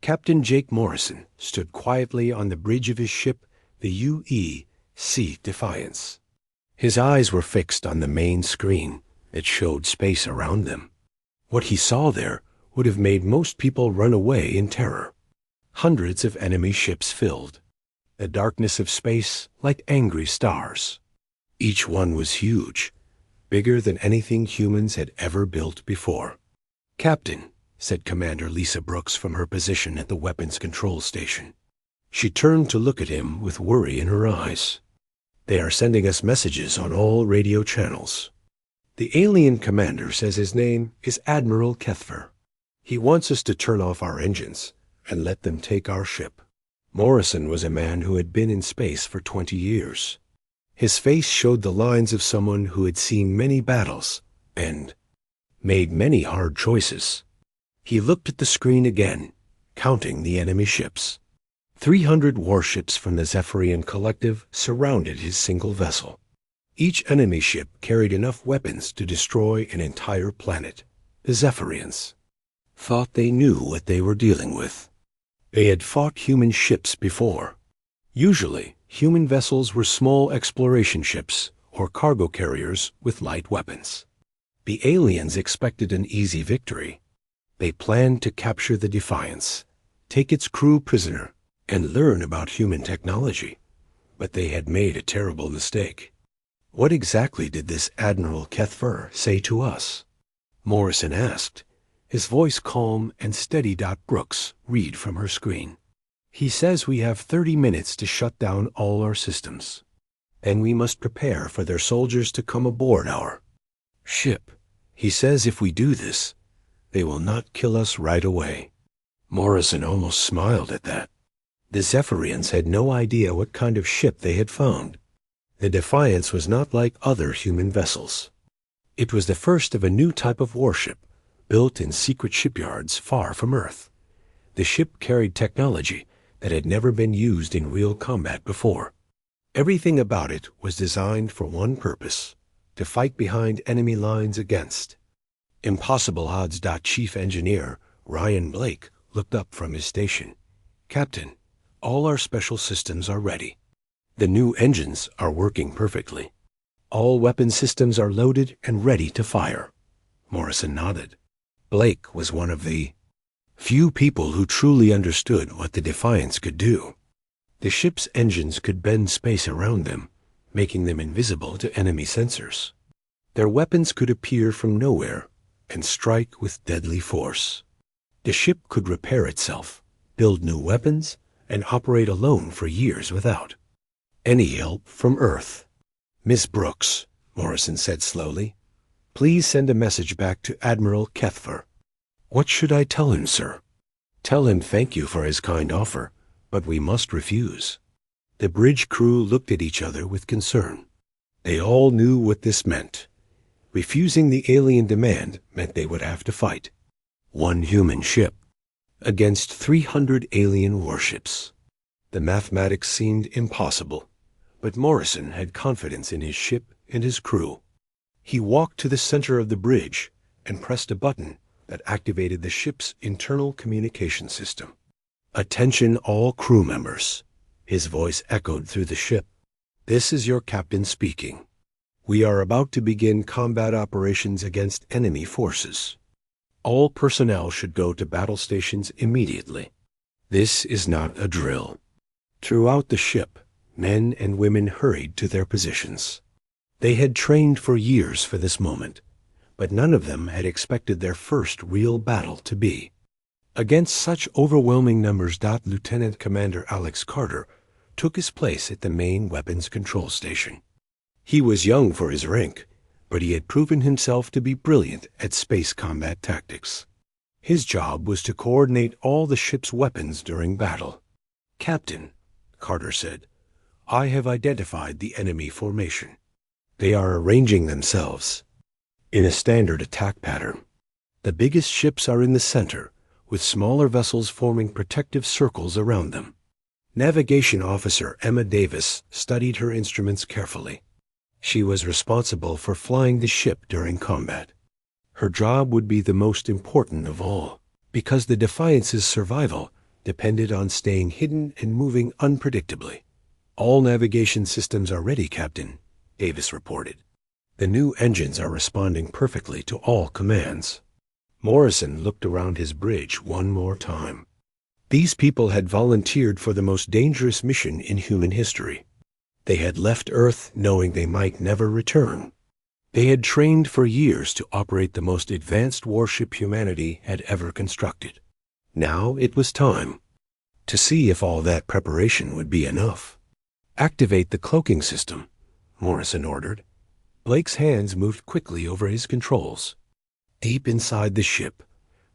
Captain Jake Morrison stood quietly on the bridge of his ship, the UEC Defiance. His eyes were fixed on the main screen that showed space around them. What he saw there would have made most people run away in terror. Hundreds of enemy ships filled the darkness of space like angry stars. Each one was huge, bigger than anything humans had ever built before. "Captain," said Commander Lisa Brooks from her position at the weapons control station. She turned to look at him with worry in her eyes. "They are sending us messages on all radio channels. The alien commander says his name is Admiral Kethfer. He wants us to turn off our engines and let them take our ship." Morrison was a man who had been in space for 20 years. His face showed the lines of someone who had seen many battles and made many hard choices. He looked at the screen again, counting the enemy ships. 300 warships from the Zephyrian Collective surrounded his single vessel. Each enemy ship carried enough weapons to destroy an entire planet. The Zephyrians thought they knew what they were dealing with. They had fought human ships before. Usually, human vessels were small exploration ships or cargo carriers with light weapons. The aliens expected an easy victory. They planned to capture the Defiance, take its crew prisoner, and learn about human technology. But they had made a terrible mistake. "What exactly did this Admiral Kethfer say to us?" Morrison asked, his voice calm and steady. Brooks read from her screen. "He says we have 30 minutes to shut down all our systems. Then we must prepare for their soldiers to come aboard our ship. He says if we do this, they will not kill us right away." Morrison almost smiled at that. The Zephyrians had no idea what kind of ship they had found. The Defiance was not like other human vessels. It was the first of a new type of warship, built in secret shipyards far from Earth. The ship carried technology that had never been used in real combat before. Everything about it was designed for one purpose: to fight behind enemy lines against impossible odds. Chief Engineer Ryan Blake looked up from his station. "Captain, all our special systems are ready. The new engines are working perfectly. All weapon systems are loaded and ready to fire." Morrison nodded. Blake was one of the few people who truly understood what the Defiance could do. The ship's engines could bend space around them, making them invisible to enemy sensors. Their weapons could appear from nowhere and strike with deadly force. The ship could repair itself, build new weapons, and operate alone for years without any help from Earth. "Miss Brooks," Morrison said slowly, "please send a message back to Admiral Kethfer." "What should I tell him, sir?" "Tell him thank you for his kind offer, but we must refuse." The bridge crew looked at each other with concern. They all knew what this meant. Refusing the alien demand meant they would have to fight. One human ship against 300 alien warships. The mathematics seemed impossible, but Morrison had confidence in his ship and his crew. He walked to the center of the bridge and pressed a button that activated the ship's internal communication system. "Attention all crew members," his voice echoed through the ship. "This is your captain speaking. We are about to begin combat operations against enemy forces. All personnel should go to battle stations immediately. This is not a drill." Throughout the ship, men and women hurried to their positions. They had trained for years for this moment, but none of them had expected their first real battle to be against such overwhelming numbers. Lieutenant Commander Alex Carter took his place at the main weapons control station. He was young for his rank, but he had proven himself to be brilliant at space combat tactics. His job was to coordinate all the ship's weapons during battle. "Captain," Carter said, "I have identified the enemy formation. They are arranging themselves in a standard attack pattern. The biggest ships are in the center, with smaller vessels forming protective circles around them." Navigation Officer Emma Davis studied her instruments carefully. She was responsible for flying the ship during combat. Her job would be the most important of all, because the Defiance's survival depended on staying hidden and moving unpredictably. "All navigation systems are ready, Captain," Davis reported. "The new engines are responding perfectly to all commands." Morrison looked around his bridge one more time. These people had volunteered for the most dangerous mission in human history. They had left Earth knowing they might never return. They had trained for years to operate the most advanced warship humanity had ever constructed. Now it was time to see if all that preparation would be enough. "Activate the cloaking system," Morrison ordered. Blake's hands moved quickly over his controls. Deep inside the ship,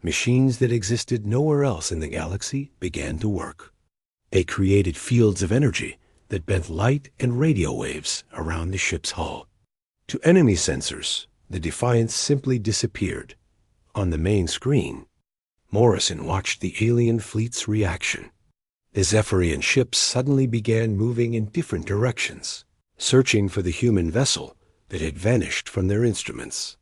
machines that existed nowhere else in the galaxy began to work. They created fields of energy that bent light and radio waves around the ship's hull. To enemy sensors, the Defiance simply disappeared. On the main screen, Morrison watched the alien fleet's reaction. The Zephyrian ships suddenly began moving in different directions, searching for the human vessel that had vanished from their instruments.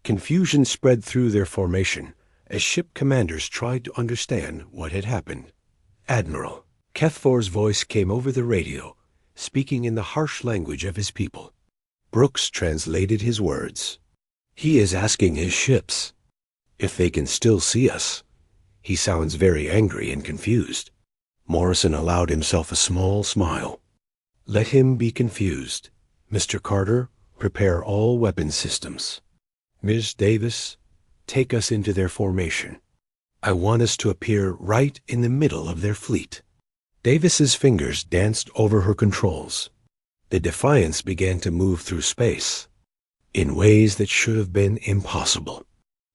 Confusion spread through their formation as ship commanders tried to understand what had happened. "Admiral," Kethfor's voice came over the radio, speaking in the harsh language of his people. Brooks translated his words. "He is asking his ships if they can still see us. He sounds very angry and confused." Morrison allowed himself a small smile. "Let him be confused. Mr. Carter, prepare all weapon systems. Ms. Davis, take us into their formation. I want us to appear right in the middle of their fleet." Davis's fingers danced over her controls. The Defiance began to move through space in ways that should have been impossible.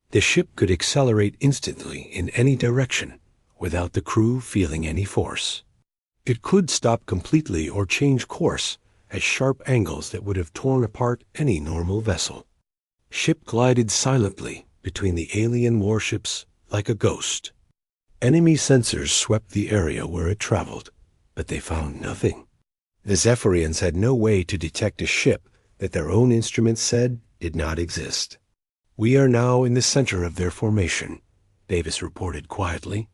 The ship could accelerate instantly in any direction without the crew feeling any force. It could stop completely or change course at sharp angles that would have torn apart any normal vessel. Ship glided silently between the alien warships like a ghost. Enemy sensors swept the area where it traveled, but they found nothing. The Zephyrians had no way to detect a ship that their own instruments said did not exist. "We are now in the center of their formation," Davis reported quietly.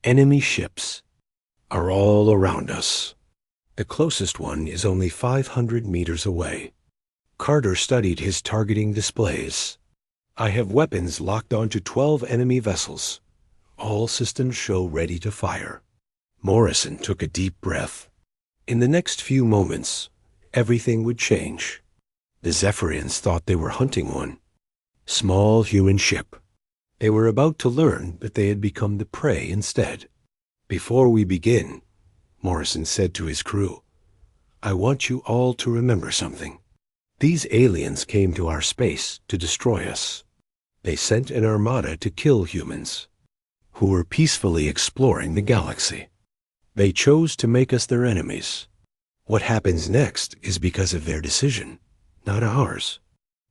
"Enemy ships are all around us. The closest one is only 500 meters away." Carter studied his targeting displays. "I have weapons locked onto 12 enemy vessels. All systems show ready to fire." Morrison took a deep breath. In the next few moments, everything would change. The Zephyrians thought they were hunting one small human ship. They were about to learn that they had become the prey instead. "Before we begin," Morrison said to his crew, "I want you all to remember something. These aliens came to our space to destroy us. They sent an armada to kill humans who were peacefully exploring the galaxy. They chose to make us their enemies. What happens next is because of their decision, not ours."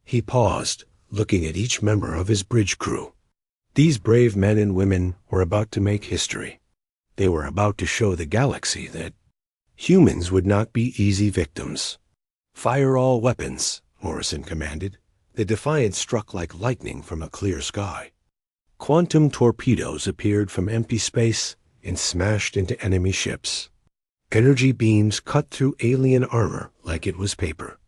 He paused, looking at each member of his bridge crew. These brave men and women were about to make history. They were about to show the galaxy that humans would not be easy victims. "Fire all weapons," Morrison commanded. The Defiance struck like lightning from a clear sky. Quantum torpedoes appeared from empty space and smashed into enemy ships. Energy beams cut through alien armor like it was paper.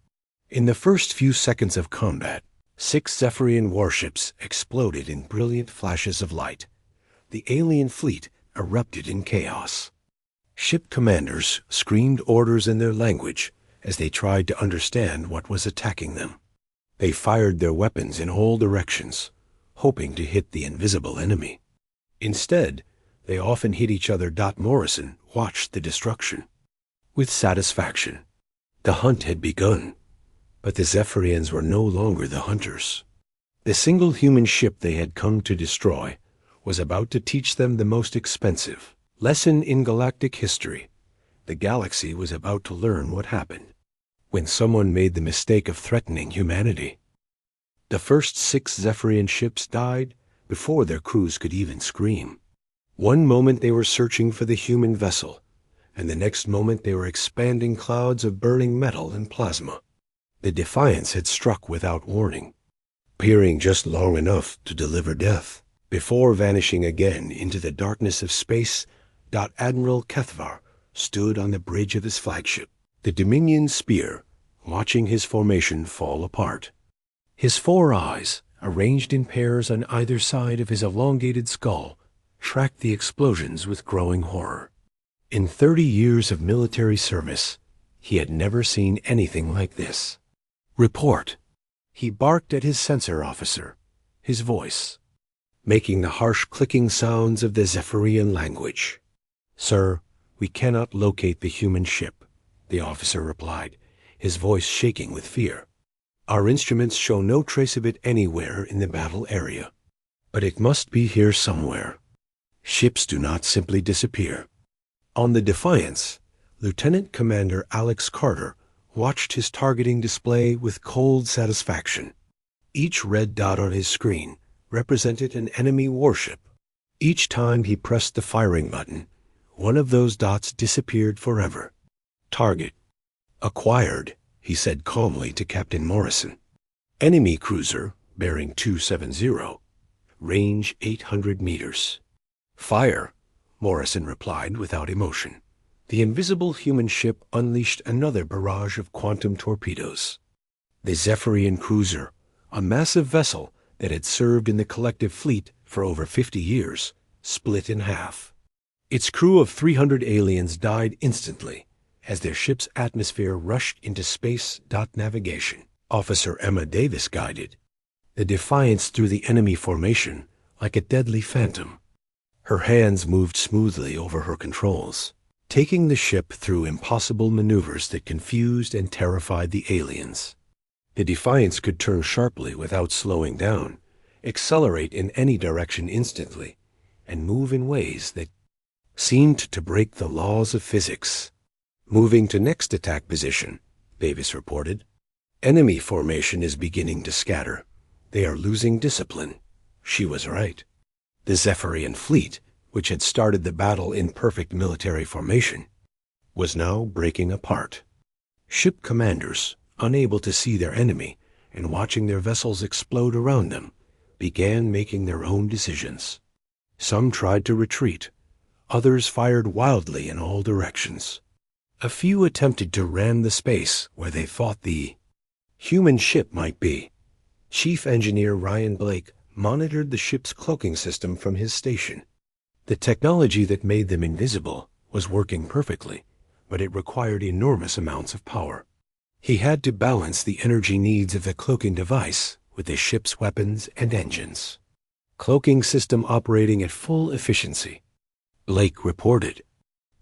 In the first few seconds of combat, 6 Zephyrian warships exploded in brilliant flashes of light. The alien fleet erupted in chaos. Ship commanders screamed orders in their language as they tried to understand what was attacking them. They fired their weapons in all directions, hoping to hit the invisible enemy. Instead, they often hit each other. Morrison watched the destruction with satisfaction. The hunt had begun, but the Zephyrians were no longer the hunters. The single human ship they had come to destroy was about to teach them the most expensive lesson in galactic history. The galaxy was about to learn what happened when someone made the mistake of threatening humanity. The first 6 Zephyrian ships died before their crews could even scream. One moment they were searching for the human vessel, and the next moment they were expanding clouds of burning metal and plasma. The Defiance had struck without warning, appearing just long enough to deliver death. Before vanishing again into the darkness of space, Admiral Kethvar stood on the bridge of his flagship, the Dominion spear, watching his formation fall apart. His 4 eyes, arranged in pairs on either side of his elongated skull, tracked the explosions with growing horror. In 30 years of military service, he had never seen anything like this. "Report." He barked at his sensor officer, his voice making the harsh clicking sounds of the Zephyrian language. "Sir, we cannot locate the human ship," the officer replied, his voice shaking with fear. "Our instruments show no trace of it anywhere in the battle area. But it must be here somewhere. Ships do not simply disappear." On the Defiance, Lieutenant Commander Alex Carter watched his targeting display with cold satisfaction. Each red dot on his screen represented an enemy warship. Each time he pressed the firing button, one of those dots disappeared forever. "Target acquired," he said calmly to Captain Morrison. "Enemy cruiser, bearing 270, range 800 meters. Fire," Morrison replied without emotion. The invisible human ship unleashed another barrage of quantum torpedoes. The Zephyrian cruiser, a massive vessel that had served in the collective fleet for over 50 years, split in half. Its crew of 300 aliens died instantly as their ship's atmosphere rushed into space. Navigation Officer Emma Davis guided the Defiance through the enemy formation like a deadly phantom. Her hands moved smoothly over her controls, taking the ship through impossible maneuvers that confused and terrified the aliens. The Defiance could turn sharply without slowing down, accelerate in any direction instantly, and move in ways that seemed to break the laws of physics. "Moving to next attack position," Davis reported. "Enemy formation is beginning to scatter. They are losing discipline." She was right. The Zephyrian fleet, which had started the battle in perfect military formation, was now breaking apart. Ship commanders, unable to see their enemy and watching their vessels explode around them, began making their own decisions. Some tried to retreat. Others fired wildly in all directions. A few attempted to ram the space where they thought the human ship might be. Chief Engineer Ryan Blake monitored the ship's cloaking system from his station. The technology that made them invisible was working perfectly, but it required enormous amounts of power. He had to balance the energy needs of the cloaking device with the ship's weapons and engines. Cloaking system operating at full efficiency. Blake reported,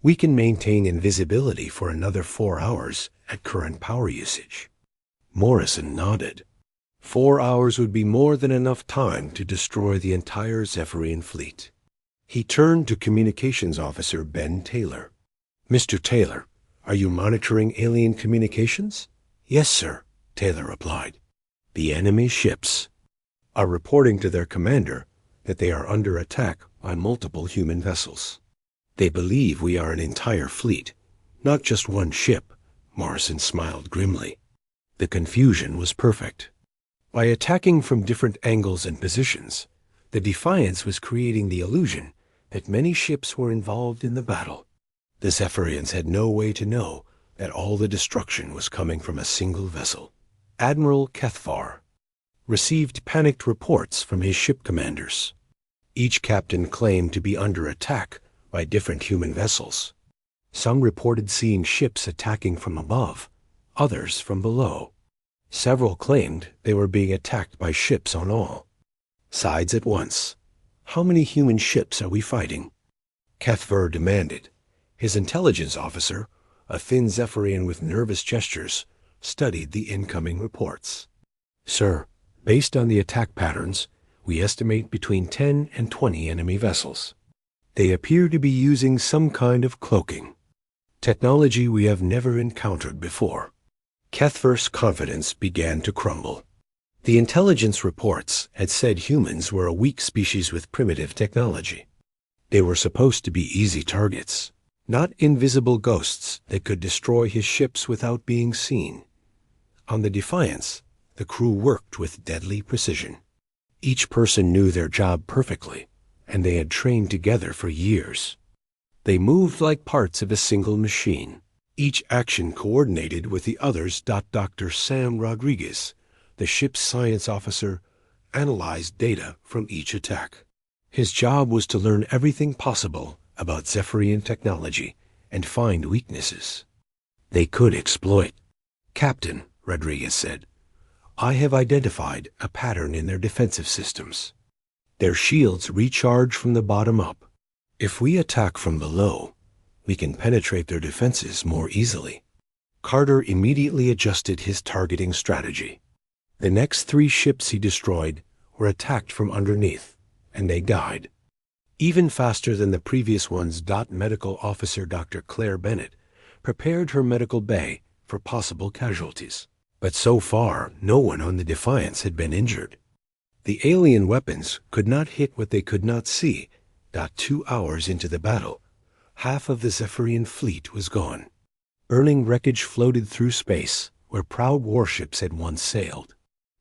"We can maintain invisibility for another 4 hours at current power usage." Morrison nodded. 4 hours would be more than enough time to destroy the entire Zephyrian fleet. He turned to Communications Officer Ben Taylor. "Mr. Taylor, are you monitoring alien communications?" "Yes, sir," Taylor replied. "The enemy ships are reporting to their commander that they are under attack by multiple human vessels. They believe we are an entire fleet, not just one ship." Morrison smiled grimly. The confusion was perfect. By attacking from different angles and positions, the Defiance was creating the illusion that many ships were involved in the battle. The Zephyrians had no way to know that all the destruction was coming from a single vessel. Admiral Kethvar received panicked reports from his ship commanders. Each captain claimed to be under attack by different human vessels. Some reported seeing ships attacking from above, others from below. Several claimed they were being attacked by ships on all sides at once. "How many human ships are we fighting?" Kethvar demanded. His intelligence officer, a thin Zephyrian with nervous gestures, studied the incoming reports. "Sir, based on the attack patterns, we estimate between 10 and 20 enemy vessels. They appear to be using some kind of cloaking, technology we have never encountered before." Kethvar's confidence began to crumble. The intelligence reports had said humans were a weak species with primitive technology. They were supposed to be easy targets, not invisible ghosts that could destroy his ships without being seen. On the Defiance, the crew worked with deadly precision. Each person knew their job perfectly, and they had trained together for years. They moved like parts of a single machine, each action coordinated with the others. Dr. Sam Rodriguez, the ship's science officer, analyzed data from each attack. His job was to learn everything possible about Zephyrian technology and find weaknesses they could exploit. "Captain," Rodriguez said, "I have identified a pattern in their defensive systems. Their shields recharge from the bottom up. If we attack from below, we can penetrate their defenses more easily." Carter immediately adjusted his targeting strategy. The next 3 ships he destroyed were attacked from underneath, and they died. Even faster than the previous ones. Medical officer Dr. Claire Bennett prepared her medical bay for possible casualties. But so far, no one on the Defiance had been injured. The alien weapons could not hit what they could not see. 2 hours into the battle, half of the Zephyrian fleet was gone. Burning wreckage floated through space where proud warships had once sailed.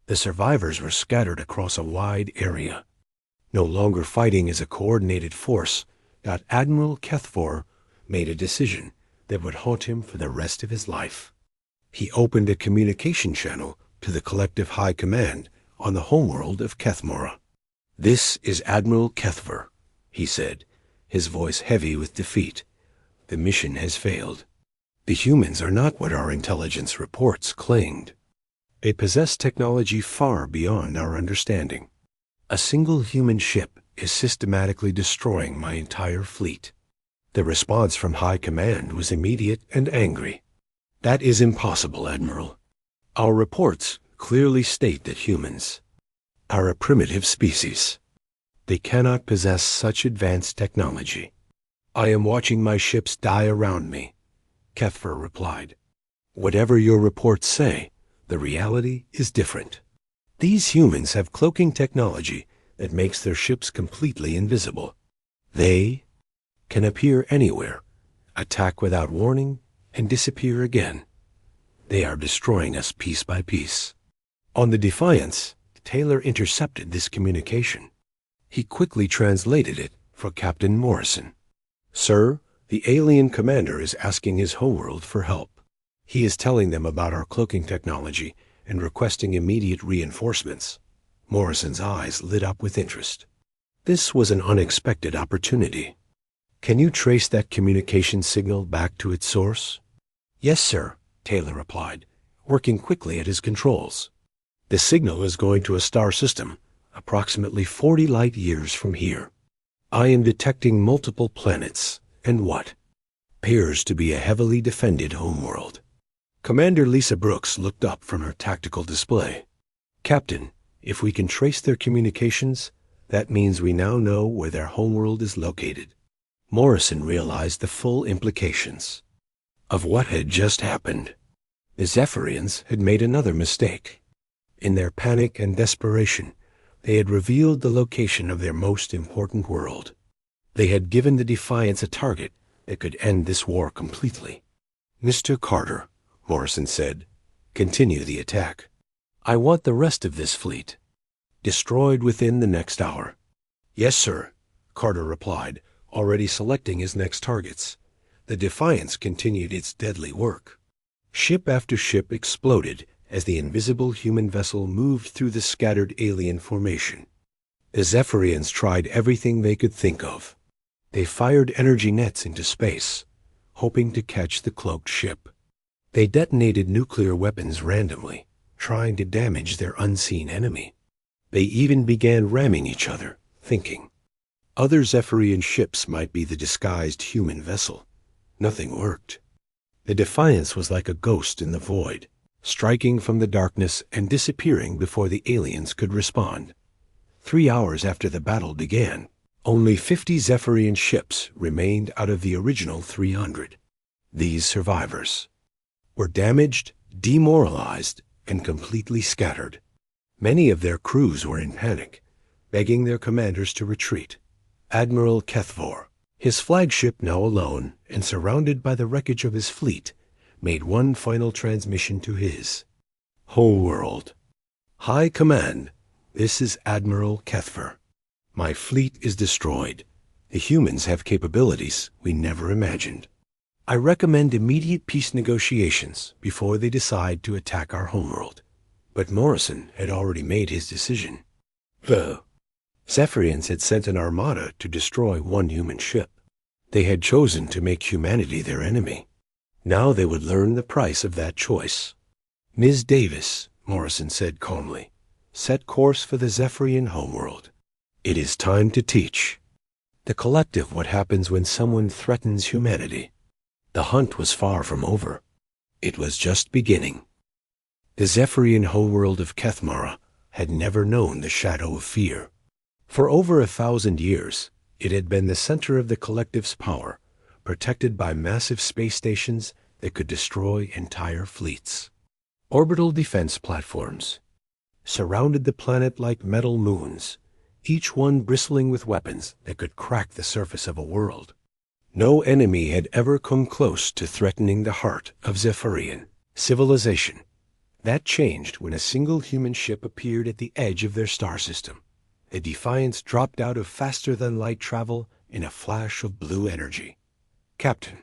The survivors were scattered across a wide area. No longer fighting as a coordinated force, Admiral Kethfor made a decision that would haunt him for the rest of his life. He opened a communication channel to the collective high command on the homeworld of Kethmora. "This is Admiral Kethfor," he said, his voice heavy with defeat. "The mission has failed. The humans are not what our intelligence reports claimed. They possess technology far beyond our understanding. A single human ship is systematically destroying my entire fleet." The response from high command was immediate and angry. "That is impossible, Admiral. Our reports clearly state that humans are a primitive species. They cannot possess such advanced technology." "I am watching my ships die around me," Kethfor replied. "Whatever your reports say, the reality is different. These humans have cloaking technology that makes their ships completely invisible. They can appear anywhere, attack without warning, and disappear again. They are destroying us piece by piece." On the Defiance, Taylor intercepted this communication. He quickly translated it for Captain Morrison. "Sir, the alien commander is asking his homeworld for help. He is telling them about our cloaking technology and requesting immediate reinforcements." Morrison's eyes lit up with interest. This was an unexpected opportunity. "Can you trace that communication signal back to its source?" "Yes, sir," Taylor replied, working quickly at his controls. "The signal is going to a star system approximately 40 light years from here. I am detecting multiple planets and what appears to be a heavily defended homeworld." Commander Lisa Brooks looked up from her tactical display. "Captain, if we can trace their communications, that means we now know where their homeworld is located." Morrison realized the full implications of what had just happened. The Zephyrians had made another mistake. In their panic and desperation, they had revealed the location of their most important world. They had given the Defiance a target that could end this war completely. "Mr. Carter," Morrison said, "continue the attack. I want the rest of this fleet destroyed within the next hour." "Yes, sir," Carter replied, already selecting his next targets. The Defiance continued its deadly work. Ship after ship exploded as the invisible human vessel moved through the scattered alien formation. The Zephyrians tried everything they could think of. They fired energy nets into space, hoping to catch the cloaked ship. They detonated nuclear weapons randomly, trying to damage their unseen enemy. They even began ramming each other, thinking other Zephyrian ships might be the disguised human vessel. Nothing worked. The Defiance was like a ghost in the void, striking from the darkness and disappearing before the aliens could respond. 3 hours after the battle began, only 50 Zephyrian ships remained out of the original 300. These survivors were damaged, demoralized, and completely scattered. Many of their crews were in panic, begging their commanders to retreat. Admiral Kethfor, his flagship now alone and surrounded by the wreckage of his fleet, made one final transmission to his homeworld. "High Command, this is Admiral Kethfor. My fleet is destroyed. The humans have capabilities we never imagined. I recommend immediate peace negotiations before they decide to attack our homeworld. But Morrison had already made his decision. The Zephyrians had sent an armada to destroy one human ship. They had chosen to make humanity their enemy. Now they would learn the price of that choice. Ms. Davis, Morrison said calmly, set course for the Zephyrian homeworld. It is time to teach the collective what happens when someone threatens humanity. The hunt was far from over. It was just beginning. The Zephyrian homeworld of Kethmara had never known the shadow of fear. For over 1,000 years, it had been the center of the collective's power, protected by massive space stations that could destroy entire fleets. Orbital defense platforms surrounded the planet like metal moons, each one bristling with weapons that could crack the surface of a world. No enemy had ever come close to threatening the heart of Zephyrian civilization. That changed when a single human ship appeared at the edge of their star system. The Defiance dropped out of faster-than-light travel in a flash of blue energy. Captain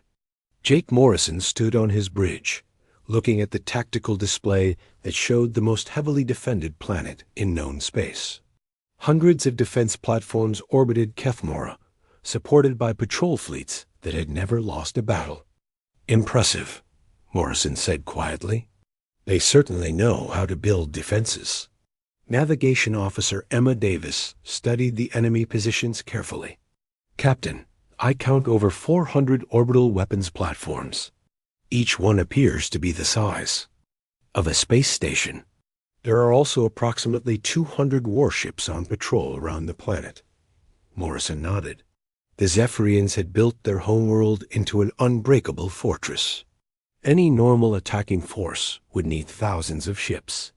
Jake Morrison stood on his bridge, looking at the tactical display that showed the most heavily defended planet in known space. Hundreds of defense platforms orbited Kethmara, supported by patrol fleets that had never lost a battle. Impressive, Morrison said quietly. They certainly know how to build defenses. Navigation Officer Emma Davis studied the enemy positions carefully. Captain, I count over 400 orbital weapons platforms. Each one appears to be the size of a space station. There are also approximately 200 warships on patrol around the planet. Morrison nodded. The Zephyrians had built their homeworld into an unbreakable fortress. Any normal attacking force would need thousands of ships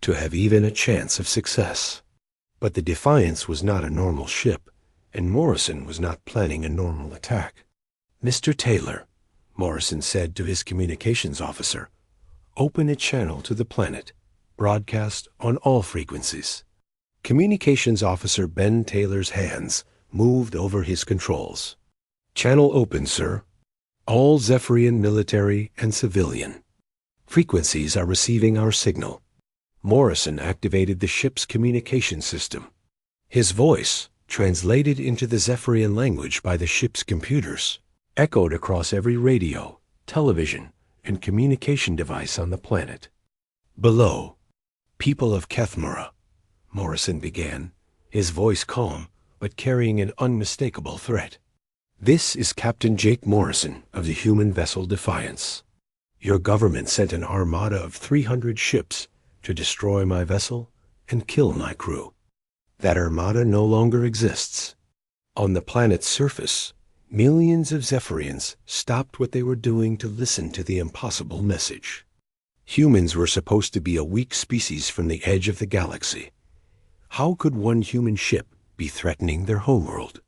to have even a chance of success. But the Defiance was not a normal ship, and Morrison was not planning a normal attack. Mr. Taylor, Morrison said to his communications officer, open a channel to the planet, broadcast on all frequencies. Communications officer Ben Taylor's hands moved over his controls. Channel open, sir. All Zephyrian military and civilian frequencies are receiving our signal. Morrison activated the ship's communication system. His voice, translated into the Zephyrian language by the ship's computers, echoed across every radio, television, and communication device on the planet. Below, people of Kethmara, Morrison began, his voice calm but carrying an unmistakable threat. This is Captain Jake Morrison of the human vessel Defiance. Your government sent an armada of 300 ships to destroy my vessel and kill my crew. That armada no longer exists. On the planet's surface, millions of Zephyrians stopped what they were doing to listen to the impossible message. Humans were supposed to be a weak species from the edge of the galaxy. How could one human ship be threatening their homeworld?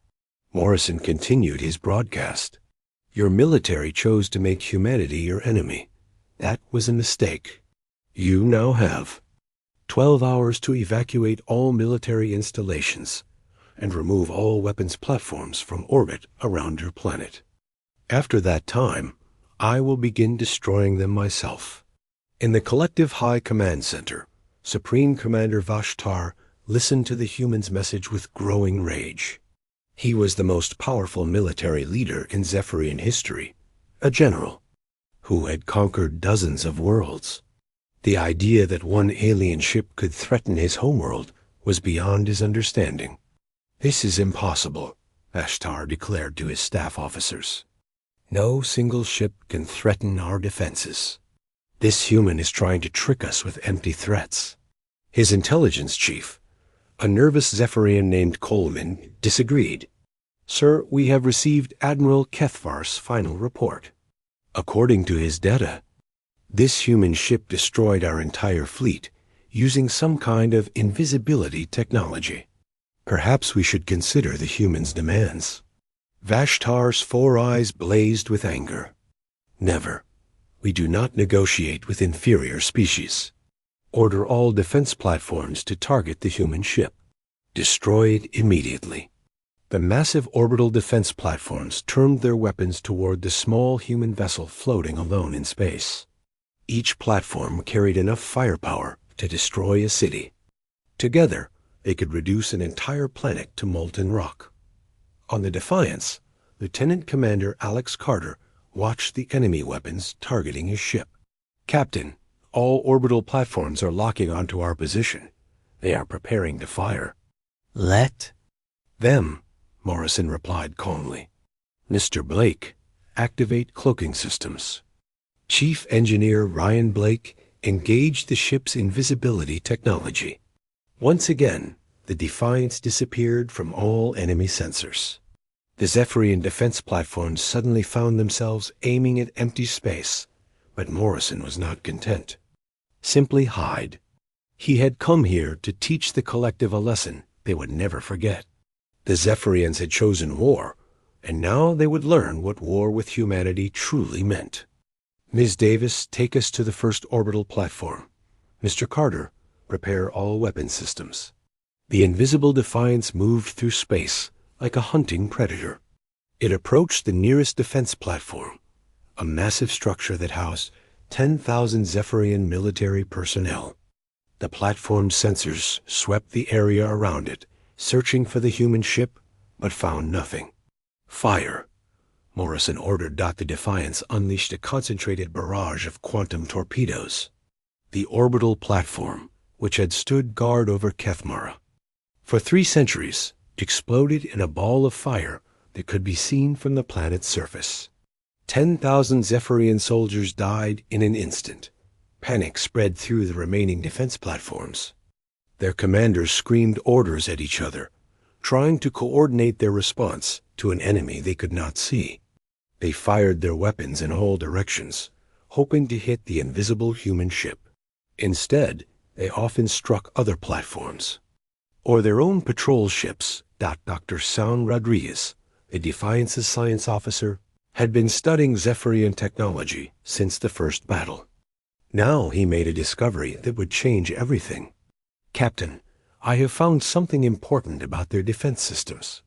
Morrison continued his broadcast. Your military chose to make humanity your enemy. That was a mistake. You now have 12 hours to evacuate all military installations and remove all weapons platforms from orbit around your planet. After that time, I will begin destroying them myself. In the Collective High Command Center, Supreme Commander Vashtar listened to the humans' message with growing rage. He was the most powerful military leader in Zephyrian history, a general who had conquered dozens of worlds. The idea that one alien ship could threaten his homeworld was beyond his understanding. This is impossible, Vashtar declared to his staff officers. No single ship can threaten our defenses. This human is trying to trick us with empty threats. His intelligence chief, a nervous Zephyrian named Coleman, disagreed. Sir, we have received Admiral Kethvar's final report. According to his data, this human ship destroyed our entire fleet using some kind of invisibility technology. Perhaps we should consider the human's demands. Vashtar's 4 eyes blazed with anger. Never. We do not negotiate with inferior species. Order all defense platforms to target the human ship. Destroy it immediately. The massive orbital defense platforms turned their weapons toward the small human vessel floating alone in space. Each platform carried enough firepower to destroy a city. Together, they could reduce an entire planet to molten rock. On the Defiance, Lieutenant Commander Alex Carter watched the enemy weapons targeting his ship. "Captain, all orbital platforms are locking onto our position. They are preparing to fire." "Let "Them," Morrison replied calmly. "Mr. Blake, activate cloaking systems." Chief Engineer Ryan Blake engaged the ship's invisibility technology. Once again, the Defiance disappeared from all enemy sensors. The Zephyrian defense platforms suddenly found themselves aiming at empty space, but Morrison was not content. Simply hide. He had come here to teach the collective a lesson they would never forget. The Zephyrians had chosen war, and now they would learn what war with humanity truly meant. "Ms. Davis, take us to the first orbital platform. Mr. Carter, prepare all weapon systems." The invisible Defiance moved through space like a hunting predator. It approached the nearest defense platform, a massive structure that housed 10,000 Zephyrian military personnel. The platform's sensors swept the area around it, searching for the human ship, but found nothing. "Fire!" Morrison ordered. The Defiance unleashed a concentrated barrage of quantum torpedoes. The orbital platform, which had stood guard over Kethmara for 3 centuries, exploded in a ball of fire that could be seen from the planet's surface. 10,000 Zephyrian soldiers died in an instant. Panic spread through the remaining defense platforms. Their commanders screamed orders at each other, trying to coordinate their response to an enemy they could not see. They fired their weapons in all directions, hoping to hit the invisible human ship. Instead, they often struck other platforms or their own patrol ships. Dr. San Rodriguez, the Defiance's science officer, had been studying Zephyrian technology since the first battle. Now he made a discovery that would change everything. "Captain, I have found something important about their defense systems."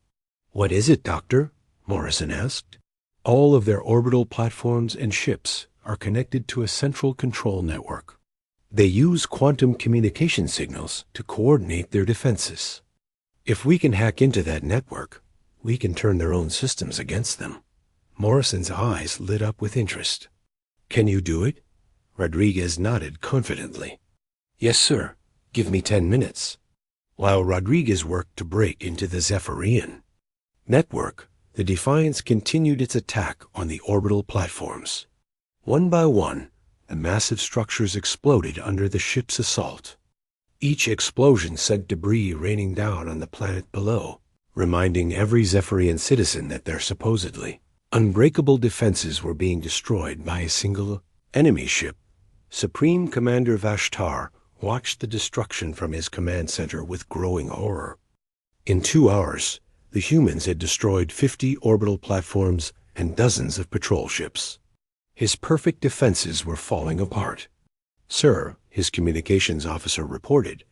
"What is it, Doctor?" Morrison asked. "All of their orbital platforms and ships are connected to a central control network. They use quantum communication signals to coordinate their defenses. If we can hack into that network, we can turn their own systems against them." Morrison's eyes lit up with interest. "Can you do it?" Rodriguez nodded confidently. "Yes, sir. Give me 10 minutes." While Rodriguez worked to break into the Zephyrian network, the Defiance continued its attack on the orbital platforms. One by one, the massive structures exploded under the ship's assault. Each explosion sent debris raining down on the planet below, reminding every Zephyrian citizen that their supposedly unbreakable defenses were being destroyed by a single enemy ship. Supreme Commander Vashtar watched the destruction from his command center with growing horror. In 2 hours, the humans had destroyed 50 orbital platforms and dozens of patrol ships. His perfect defenses were falling apart. "Sir," his communications officer reported,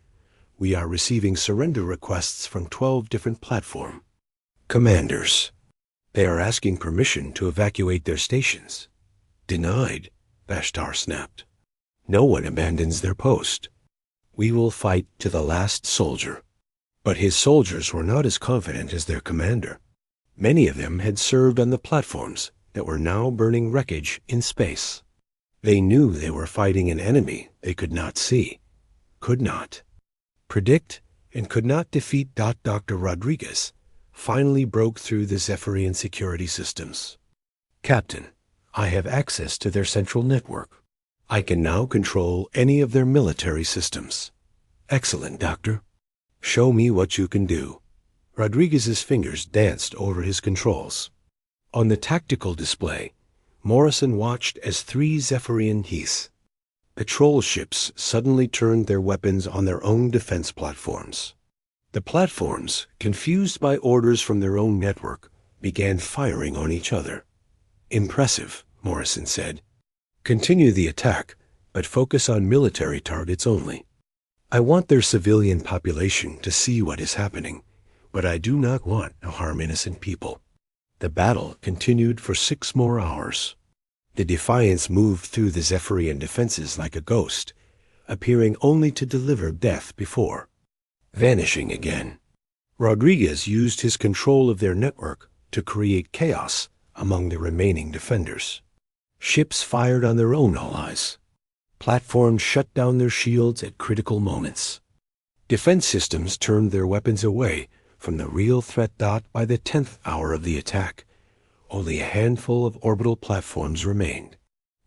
"we are receiving surrender requests from 12 different platform commanders. They are asking permission to evacuate their stations." "Denied," Vashtar snapped. "No one abandons their post. We will fight to the last soldier." But his soldiers were not as confident as their commander. Many of them had served on the platforms that were now burning wreckage in space. They knew they were fighting an enemy they could not see, could not predict, and could not defeat. Dr. Rodriguez finally broke through the Zephyrian security systems. "Captain, I have access to their central network. I can now control any of their military systems." "Excellent, Doctor. Show me what you can do." Rodriguez's fingers danced over his controls. On the tactical display, Morrison watched as 3 Zephyrian Heath patrol ships suddenly turned their weapons on their own defense platforms. The platforms, confused by orders from their own network, began firing on each other. "Impressive," Morrison said. "Continue the attack, but focus on military targets only. I want their civilian population to see what is happening. but I do not want to harm innocent people. The battle continued for 6 more hours. The Defiance moved through the Zephyrian defenses like a ghost, appearing only to deliver death before vanishing again. Rodriguez used his control of their network to create chaos among the remaining defenders. Ships fired on their own allies. Platforms shut down their shields at critical moments. Defense systems turned their weapons away from the real threat. By the 10th hour of the attack, only a handful of orbital platforms remained.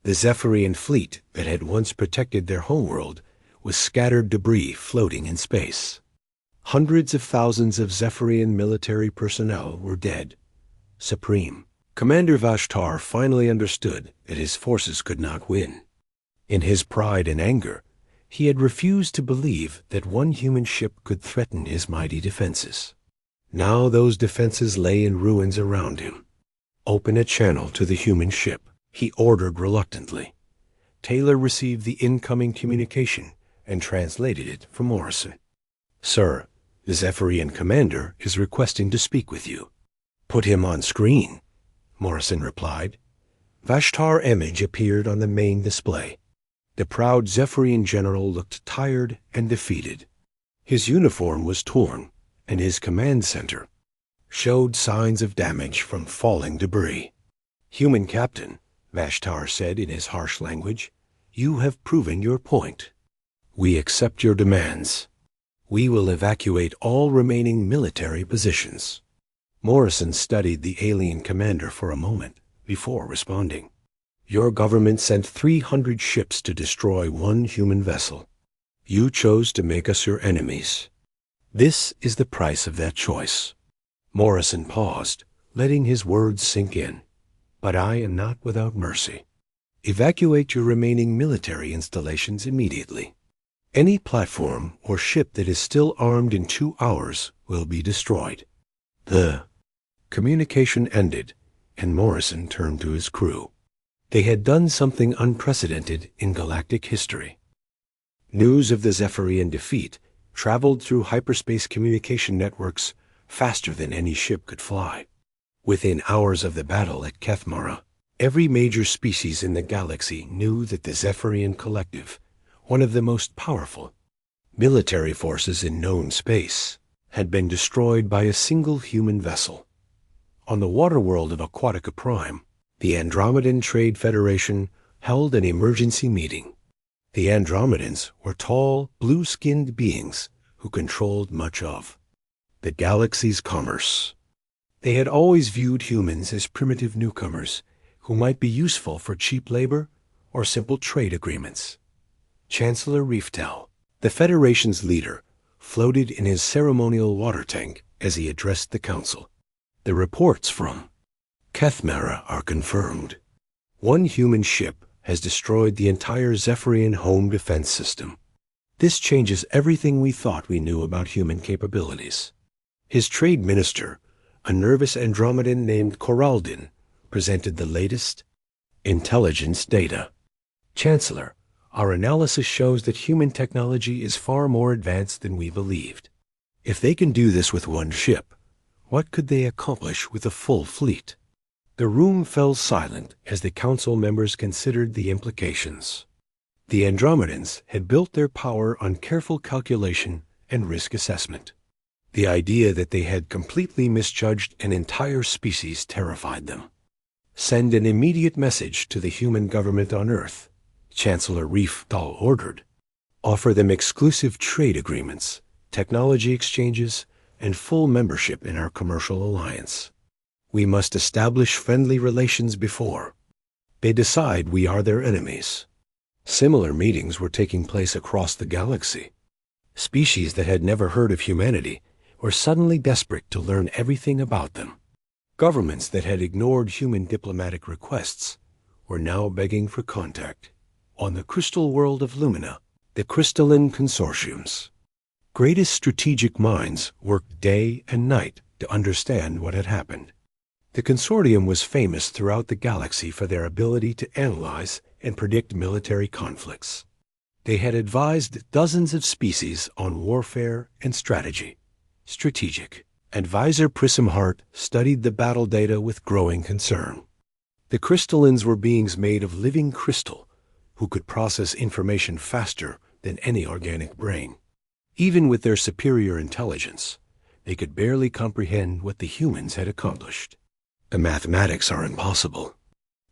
The Zephyrian fleet that had once protected their homeworld was scattered debris floating in space. Hundreds of thousands of Zephyrian military personnel were dead. Supreme Commander Vashtar finally understood that his forces could not win. In his pride and anger, he had refused to believe that one human ship could threaten his mighty defenses. Now those defenses lay in ruins around him. "Open a channel to the human ship," he ordered reluctantly. Taylor received the incoming communication and translated it for Morrison. "Sir, the Zephyrian commander is requesting to speak with you." "Put him on screen," Morrison replied. Vashtar's image appeared on the main display. The proud Zephyrian general looked tired and defeated. His uniform was torn, and his command center showed signs of damage from falling debris. "Human captain," Vashtar said in his harsh language, "you have proven your point. We accept your demands. We will evacuate all remaining military positions." Morrison studied the alien commander for a moment before responding. "Your government sent 300 ships to destroy one human vessel. You chose to make us your enemies. This is the price of that choice." Morrison paused, letting his words sink in. "But I am not without mercy. Evacuate your remaining military installations immediately. Any platform or ship that is still armed in 2 hours will be destroyed." The communication ended, and Morrison turned to his crew. They had done something unprecedented in galactic history. News of the Zephyrian defeat traveled through hyperspace communication networks faster than any ship could fly. Within hours of the battle at Kethmara, every major species in the galaxy knew that the Zephyrian Collective, one of the most powerful military forces in known space, had been destroyed by a single human vessel. On the waterworld of Aquatica Prime, the Andromedan Trade Federation held an emergency meeting. The Andromedans were tall, blue-skinned beings who controlled much of the galaxy's commerce. They had always viewed humans as primitive newcomers who might be useful for cheap labor or simple trade agreements. Chancellor Rieftel, the Federation's leader, floated in his ceremonial water tank as he addressed the council. "The reports from Kethmara are confirmed. One human ship has destroyed the entire Zephyrian home defense system. This changes everything we thought we knew about human capabilities." His trade minister, a nervous Andromedan named Coraldin, presented the latest intelligence data. "Chancellor, our analysis shows that human technology is far more advanced than we believed. If they can do this with one ship, what could they accomplish with a full fleet?" The room fell silent as the council members considered the implications. The Andromedans had built their power on careful calculation and risk assessment. The idea that they had completely misjudged an entire species terrified them. "Send an immediate message to the human government on Earth," Chancellor Rieftal ordered. "Offer them exclusive trade agreements, technology exchanges, and full membership in our commercial alliance. We must establish friendly relations before they decide we are their enemies." Similar meetings were taking place across the galaxy. Species that had never heard of humanity were suddenly desperate to learn everything about them. Governments that had ignored human diplomatic requests were now begging for contact. On the crystal world of Lumina, the crystalline consortiums, greatest strategic minds worked day and night to understand what had happened. The consortium was famous throughout the galaxy for their ability to analyze and predict military conflicts. They had advised dozens of species on warfare and strategy. Strategic Advisor Prism Hart studied the battle data with growing concern. The crystallins were beings made of living crystal who could process information faster than any organic brain. Even with their superior intelligence, they could barely comprehend what the humans had accomplished. The mathematics are impossible.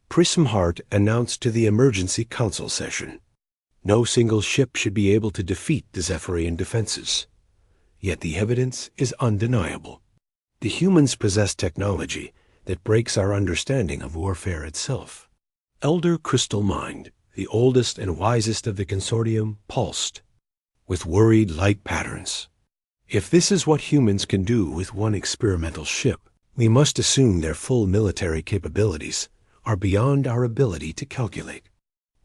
Prism Hart announced to the emergency council session, no single ship should be able to defeat the Zephyrian defenses. Yet the evidence is undeniable. The humans possess technology that breaks our understanding of warfare itself. Elder Crystal Mind, the oldest and wisest of the consortium, pulsed with worried light patterns. If this is what humans can do with one experimental ship, we must assume their full military capabilities are beyond our ability to calculate.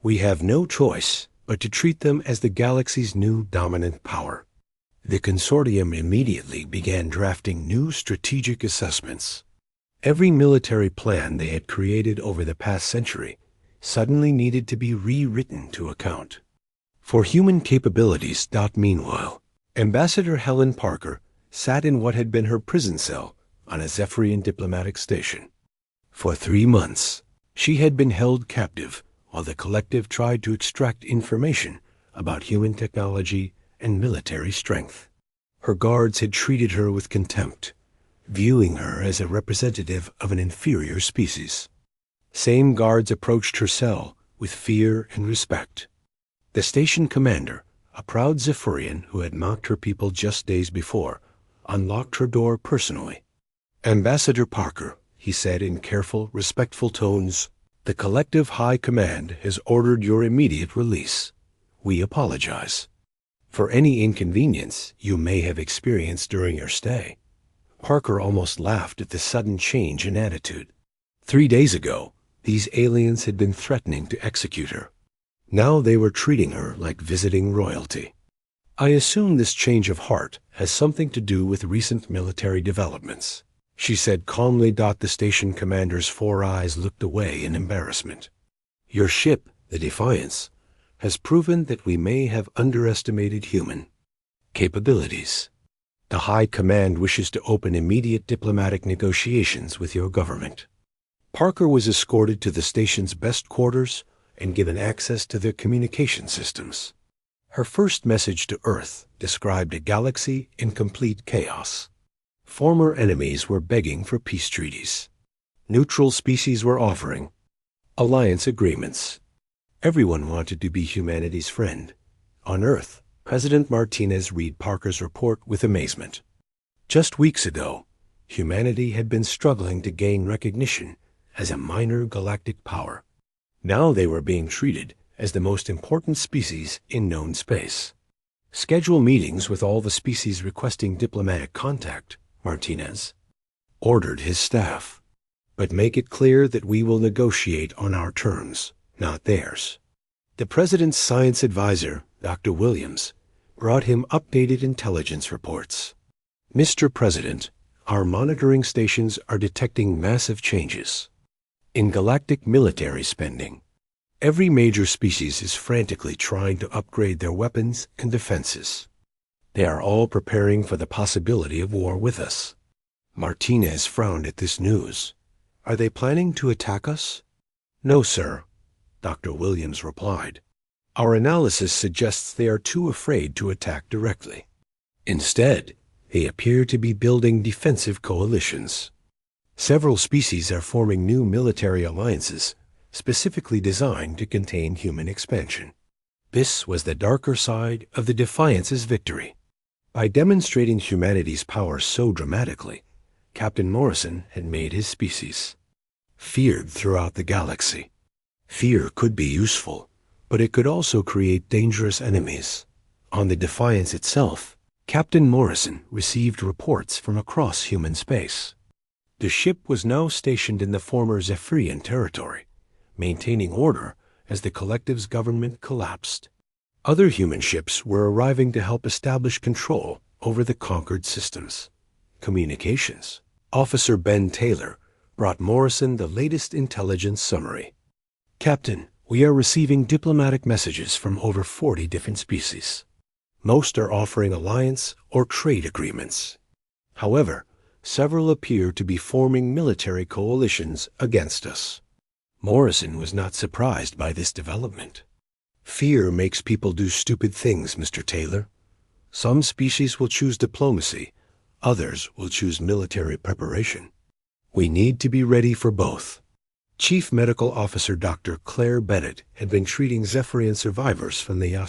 We have no choice but to treat them as the galaxy's new dominant power. The consortium immediately began drafting new strategic assessments. Every military plan they had created over the past century suddenly needed to be rewritten to account for human capabilities. Meanwhile, Ambassador Helen Parker sat in what had been her prison cell on a Zephyrian diplomatic station. For 3 months, she had been held captive while the collective tried to extract information about human technology and military strength. Her guards had treated her with contempt, viewing her as a representative of an inferior species. Same guards approached her cell with fear and respect. The station commander, a proud Zephyrian who had mocked her people just days before, unlocked her door personally. "Ambassador Parker," he said in careful, respectful tones, "the collective high command has ordered your immediate release. We apologize for any inconvenience you may have experienced during your stay." Parker almost laughed at the sudden change in attitude. 3 days ago, these aliens had been threatening to execute her. Now they were treating her like visiting royalty. "I assume this change of heart has something to do with recent military developments," she said calmly. The station commander's 4 eyes looked away in embarrassment. "Your ship, the Defiance, has proven that we may have underestimated human capabilities. The High Command wishes to open immediate diplomatic negotiations with your government." Parker was escorted to the station's best quarters and given access to their communication systems. Her first message to Earth described a galaxy in complete chaos. Former enemies were begging for peace treaties. Neutral species were offering alliance agreements. Everyone wanted to be humanity's friend. On Earth, President Martinez read Parker's report with amazement. Just weeks ago, humanity had been struggling to gain recognition as a minor galactic power. Now they were being treated as the most important species in known space. "Schedule meetings with all the species requesting diplomatic contact," Martinez ordered his staff. "But make it clear that we will negotiate on our terms, not theirs." The president's science advisor, Dr. Williams, brought him updated intelligence reports. "Mr. President, our monitoring stations are detecting massive changes in galactic military spending. Every major species is frantically trying to upgrade their weapons and defenses. They are all preparing for the possibility of war with us." Martinez frowned at this news. "Are they planning to attack us?" "No, sir," Dr. Williams replied. "Our analysis suggests they are too afraid to attack directly. Instead, they appear to be building defensive coalitions. Several species are forming new military alliances specifically designed to contain human expansion." This was the darker side of the Defiance's victory. By demonstrating humanity's power so dramatically, Captain Morrison had made his species feared throughout the galaxy. Fear could be useful, but it could also create dangerous enemies. On the Defiance itself, Captain Morrison received reports from across human space. The ship was now stationed in the former Zephyrian territory, maintaining order as the collective's government collapsed. Other human ships were arriving to help establish control over the conquered systems. Communications Officer Ben Taylor brought Morrison the latest intelligence summary. "Captain, we are receiving diplomatic messages from over 40 different species. Most are offering alliance or trade agreements. However, several appear to be forming military coalitions against us. Morrison was not surprised by this development. Fear makes people do stupid things, Mr. Taylor. Some species will choose diplomacy, others will choose military preparation. We need to be ready for both. Chief Medical Officer Dr. Claire Bennett had been treating Zephyrian survivors from the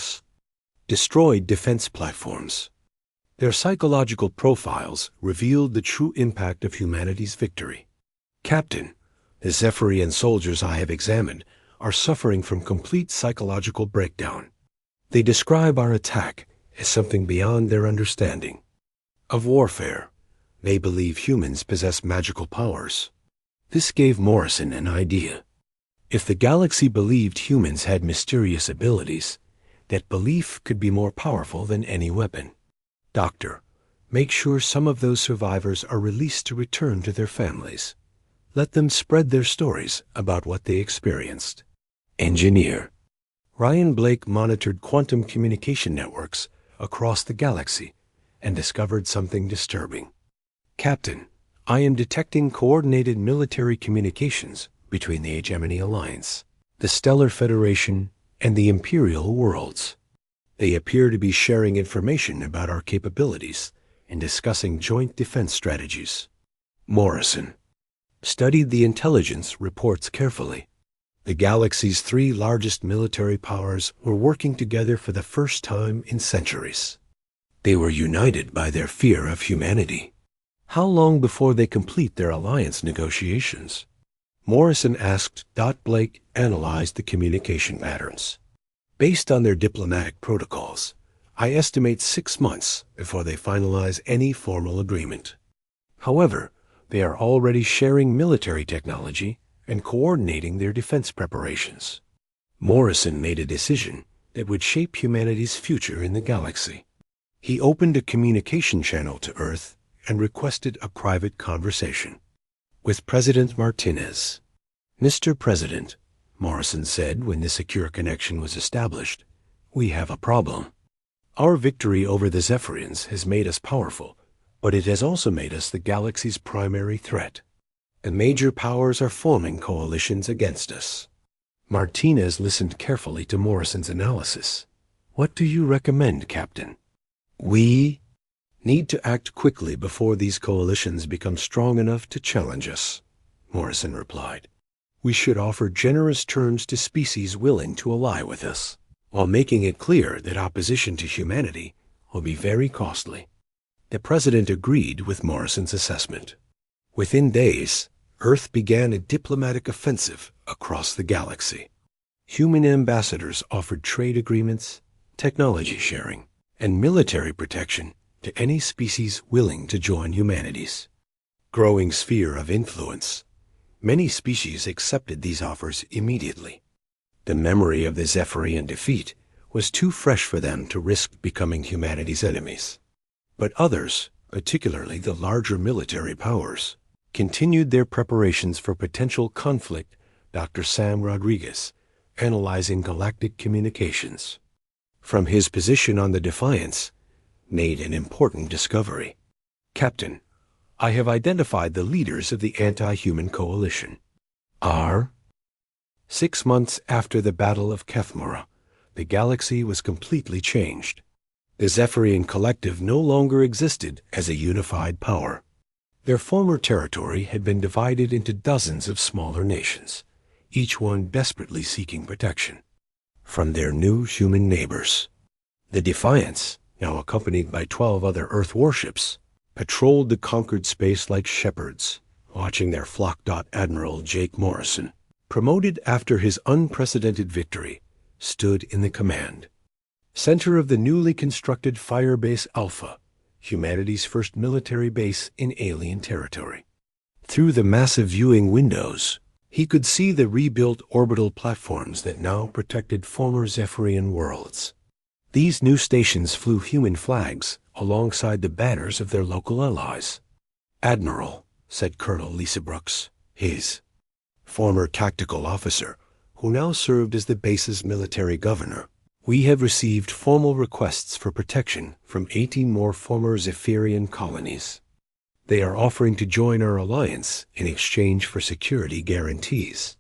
destroyed defense platforms. Their psychological profiles revealed the true impact of humanity's victory. Captain, the Zephyrian soldiers I have examined are suffering from complete psychological breakdown. They describe our attack as something beyond their understanding. Of warfare, they believe humans possess magical powers. This gave Morrison an idea. If the galaxy believed humans had mysterious abilities, that belief could be more powerful than any weapon. Doctor, make sure some of those survivors are released to return to their families. Let them spread their stories about what they experienced. Engineer. Ryan Blake monitored quantum communication networks across the galaxy and discovered something disturbing. Captain, I am detecting coordinated military communications between the Hegemony Alliance, the Stellar Federation, and the Imperial Worlds. They appear to be sharing information about our capabilities and discussing joint defense strategies. Morrison studied the intelligence reports carefully. The galaxy's three largest military powers were working together for the first time in centuries. They were united by their fear of humanity. How long before they complete their alliance negotiations? Morrison asked. Blake analyzed the communication patterns. Based on their diplomatic protocols, I estimate 6 months before they finalize any formal agreement. However, they are already sharing military technology and coordinating their defense preparations. Morrison made a decision that would shape humanity's future in the galaxy. He opened a communication channel to Earth and requested a private conversation with President Martinez. Mr. President, Morrison said when the secure connection was established, we have a problem. Our victory over the Zephyrians has made us powerful, but it has also made us the galaxy's primary threat. The major powers are forming coalitions against us. Martinez listened carefully to Morrison's analysis. What do you recommend, Captain? We need to act quickly before these coalitions become strong enough to challenge us, Morrison replied. We should offer generous terms to species willing to ally with us, while making it clear that opposition to humanity will be very costly. The President agreed with Morrison's assessment. Within days, Earth began a diplomatic offensive across the galaxy. Human ambassadors offered trade agreements, technology sharing, and military protection to any species willing to join humanity's growing sphere of influence. Many species accepted these offers immediately. The memory of the Zephyrian defeat was too fresh for them to risk becoming humanity's enemies. But others, particularly the larger military powers, continued their preparations for potential conflict. Dr. Sam Rodriguez, analyzing galactic communications. From his position on the Defiance, made an important discovery. Captain, I have identified the leaders of the anti-human coalition. 6 months after the Battle of Kethmora, the galaxy was completely changed. The Zephyrian collective no longer existed as a unified power. Their former territory had been divided into dozens of smaller nations, each one desperately seeking protection from their new human neighbors. The Defiance, now accompanied by 12 other Earth warships, patrolled the conquered space like shepherds, watching their flock. Admiral Jake Morrison, promoted after his unprecedented victory, stood in the command center of the newly constructed Firebase Alpha, humanity's first military base in alien territory. Through the massive viewing windows, he could see the rebuilt orbital platforms that now protected former Zephyrian worlds. These new stations flew human flags alongside the banners of their local allies. Admiral, said Colonel Lisa Brooks, his former tactical officer, who now served as the base's military governor, we have received formal requests for protection from 18 more former Zephyrian colonies. They are offering to join our alliance in exchange for security guarantees.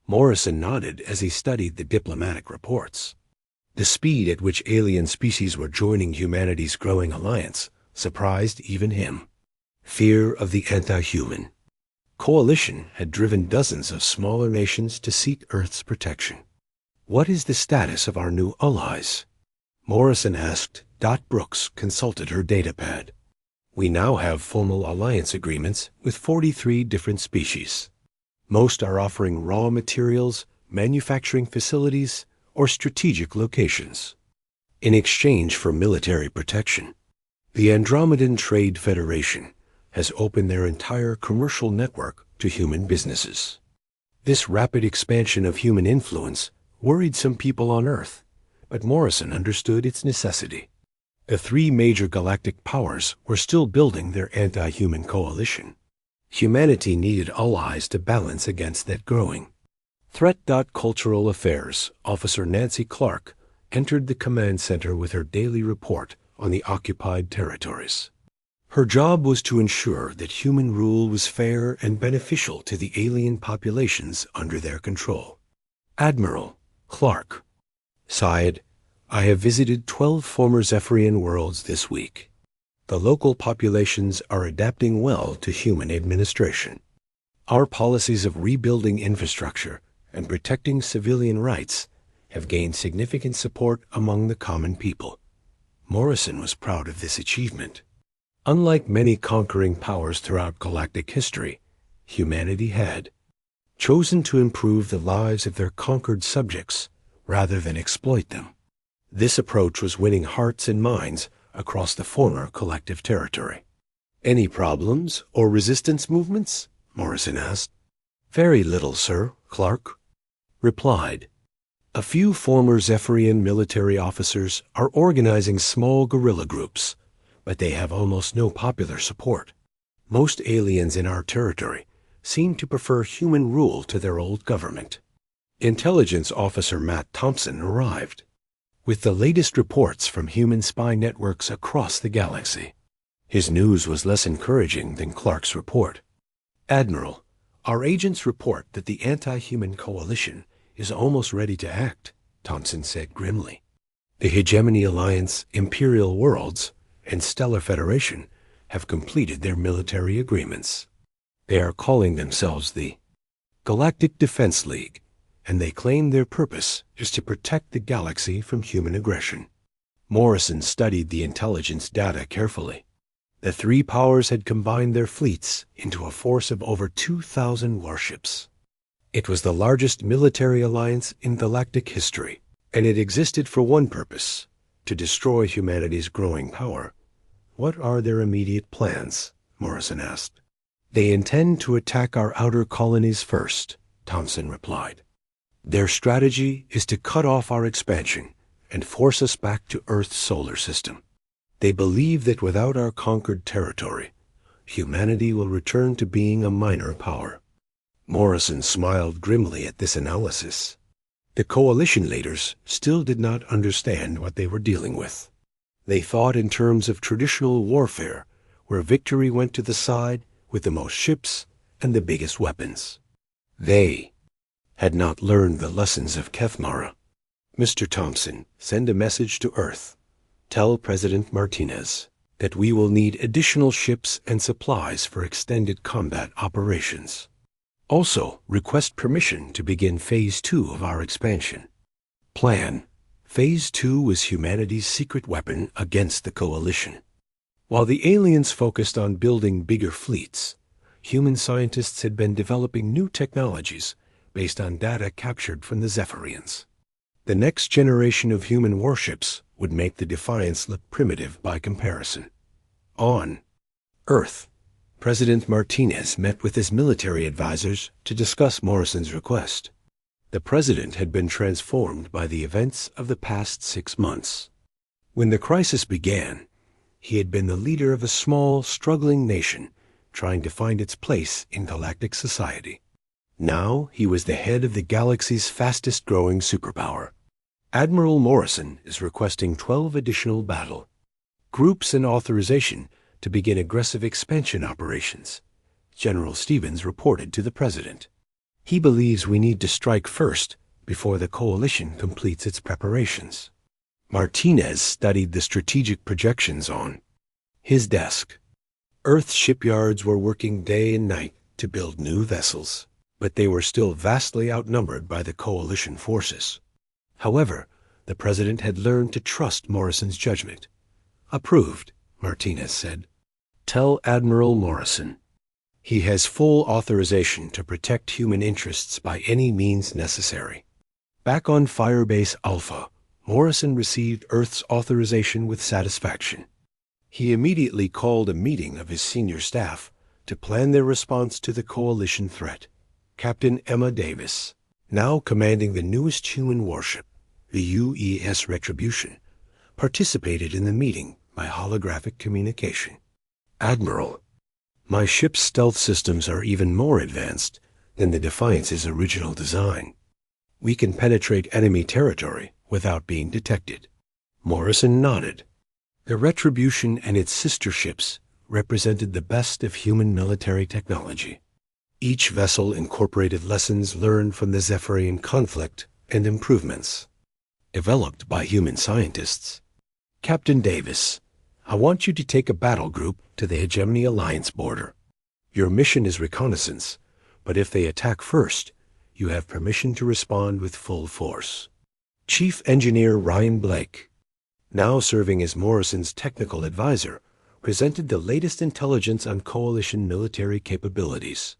Morrison nodded as he studied the diplomatic reports. The speed at which alien species were joining humanity's growing alliance surprised even him. Fear of the anti-human. Coalition had driven dozens of smaller nations to seek Earth's protection. What is the status of our new allies? Morrison asked. Brooks consulted her datapad. We now have formal alliance agreements with 43 different species. Most are offering raw materials, manufacturing facilities, or strategic locations. In exchange for military protection, the Andromedan Trade Federation has opened their entire commercial network to human businesses. This rapid expansion of human influence worried some people on Earth, but Morrison understood its necessity. The three major galactic powers were still building their anti-human coalition. Humanity needed allies to balance against that growing threat. Cultural Affairs Officer Nancy Clark entered the command center with her daily report on the occupied territories. Her job was to ensure that human rule was fair and beneficial to the alien populations under their control. Admiral Clark: Syed, I have visited 12 former Zephyrian worlds this week. The local populations are adapting well to human administration. Our policies of rebuilding infrastructure and protecting civilian rights have gained significant support among the common people. Morrison was proud of this achievement. Unlike many conquering powers throughout galactic history, humanity had chosen to improve the lives of their conquered subjects rather than exploit them. This approach was winning hearts and minds across the former collective territory. Any problems or resistance movements? Morrison asked. Very little, sir, Clark replied. A few former Zephyrian military officers are organizing small guerrilla groups, but they have almost no popular support. Most aliens in our territory seem to prefer human rule to their old government. Intelligence Officer Matt Thompson arrived with the latest reports from human spy networks across the galaxy. His news was less encouraging than Clark's report. Admiral, our agents report that the anti-human coalition is almost ready to act, Thompson said grimly. The Hegemony Alliance, Imperial Worlds, and Stellar Federation have completed their military agreements. They are calling themselves the Galactic Defense League, and they claim their purpose is to protect the galaxy from human aggression. Morrison studied the intelligence data carefully. The three powers had combined their fleets into a force of over 2,000 warships. It was the largest military alliance in galactic history, and it existed for one purpose: to destroy humanity's growing power. What are their immediate plans? Morrison asked. They intend to attack our outer colonies first, Thompson replied. Their strategy is to cut off our expansion and force us back to Earth's solar system. They believe that without our conquered territory, humanity will return to being a minor power. Morrison smiled grimly at this analysis. The coalition leaders still did not understand what they were dealing with. They thought in terms of traditional warfare, where victory went to the side with the most ships and the biggest weapons. They had not learned the lessons of Kethmara. Mr. Thompson, send a message to Earth. Tell President Martinez that we will need additional ships and supplies for extended combat operations. Also, request permission to begin Phase 2 of our expansion. Plan. Phase 2 was humanity's secret weapon against the Coalition. While the aliens focused on building bigger fleets, human scientists had been developing new technologies based on data captured from the Zephyrians. The next generation of human warships would make the Defiance look primitive by comparison. On Earth, President Martinez met with his military advisors to discuss Morrison's request. The president had been transformed by the events of the past 6 months. When the crisis began, he had been the leader of a small, struggling nation trying to find its place in galactic society. Now he was the head of the galaxy's fastest-growing superpower. Admiral Morrison is requesting 12 additional battle groups and authorization to begin aggressive expansion operations, General Stevens reported to the President. He believes we need to strike first before the coalition completes its preparations. Martinez studied the strategic projections on his desk. Earth's shipyards were working day and night to build new vessels, but they were still vastly outnumbered by the coalition forces. However, the President had learned to trust Morrison's judgment. "Approved," Martinez said. "Tell Admiral Morrison he has full authorization to protect human interests by any means necessary." Back on Firebase Alpha, Morrison received Earth's authorization with satisfaction. He immediately called a meeting of his senior staff to plan their response to the coalition threat. Captain Emma Davis, now commanding the newest human warship, the UES Retribution, participated in the meeting by holographic communication. "Admiral, my ship's stealth systems are even more advanced than the Defiance's original design. We can penetrate enemy territory without being detected." Morrison nodded. The Retribution and its sister ships represented the best of human military technology. Each vessel incorporated lessons learned from the Zephyrian conflict and improvements developed by human scientists. "Captain Davis, I want you to take a battle group to the Hegemony Alliance border. Your mission is reconnaissance, but if they attack first, you have permission to respond with full force." Chief Engineer Ryan Blake, now serving as Morrison's technical advisor, presented the latest intelligence on coalition military capabilities.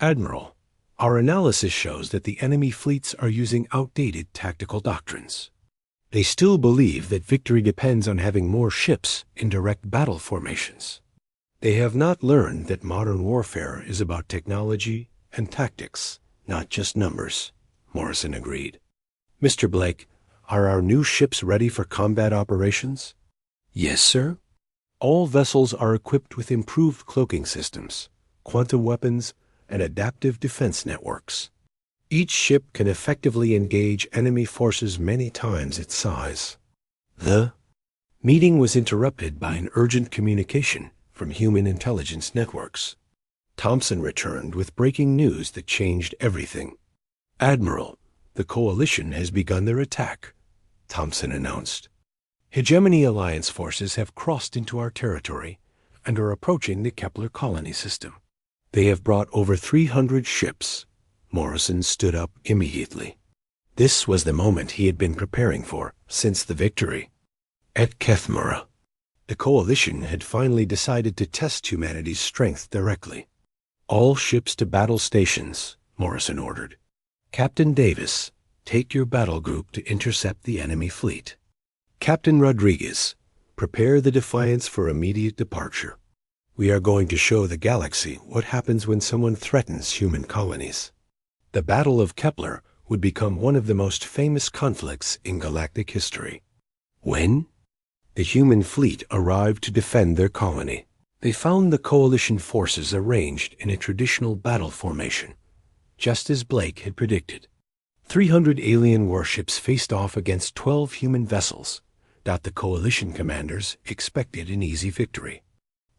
"Admiral, our analysis shows that the enemy fleets are using outdated tactical doctrines. They still believe that victory depends on having more ships in direct battle formations. They have not learned that modern warfare is about technology and tactics, not just numbers," Morrison agreed. "Mr. Blake, are our new ships ready for combat operations?" "Yes, sir. All vessels are equipped with improved cloaking systems, quantum weapons, and adaptive defense networks. Each ship can effectively engage enemy forces many times its size." The meeting was interrupted by an urgent communication from Human Intelligence Networks. Thompson returned with breaking news that changed everything. "Admiral, the Coalition has begun their attack," Thompson announced. "Hegemony Alliance forces have crossed into our territory and are approaching the Kepler colony system. They have brought over 300 ships." Morrison stood up immediately. This was the moment he had been preparing for since the victory at Kethmura. The Coalition had finally decided to test humanity's strength directly. "All ships to battle stations," Morrison ordered. "Captain Davis, take your battle group to intercept the enemy fleet. Captain Rodriguez, prepare the Defiance for immediate departure. We are going to show the galaxy what happens when someone threatens human colonies." The Battle of Kepler would become one of the most famous conflicts in galactic history. When the human fleet arrived to defend their colony, they found the coalition forces arranged in a traditional battle formation, just as Blake had predicted. 300 alien warships faced off against 12 human vessels that the coalition commanders expected an easy victory.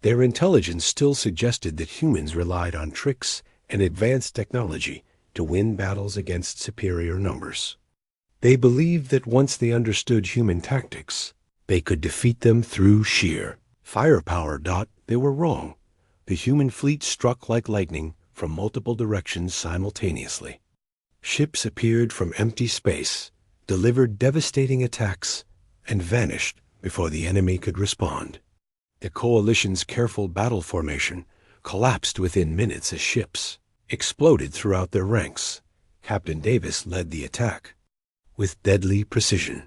Their intelligence still suggested that humans relied on tricks and advanced technology to win battles against superior numbers. They believed that once they understood human tactics, they could defeat them through sheer firepower. They were wrong. The human fleet struck like lightning from multiple directions simultaneously. Ships appeared from empty space, delivered devastating attacks, and vanished before the enemy could respond. The coalition's careful battle formation collapsed within minutes as ships exploded throughout their ranks. Captain Davis led the attack with deadly precision.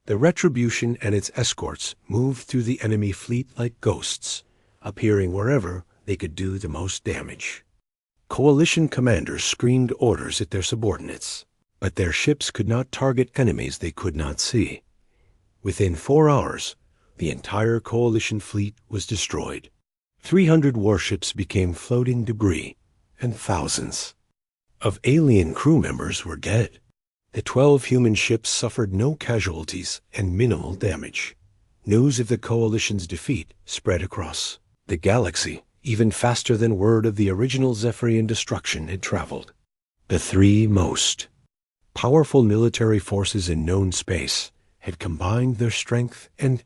The Retribution and its escorts moved through the enemy fleet like ghosts, appearing wherever they could do the most damage. Coalition commanders screamed orders at their subordinates, but their ships could not target enemies they could not see. Within 4 hours, the entire coalition fleet was destroyed. 300 warships became floating debris, and thousands of alien crew members were dead. The 12 human ships suffered no casualties and minimal damage. News of the coalition's defeat spread across the galaxy, even faster than word of the original Zephyrian destruction had traveled. The three most powerful military forces in known space had combined their strength and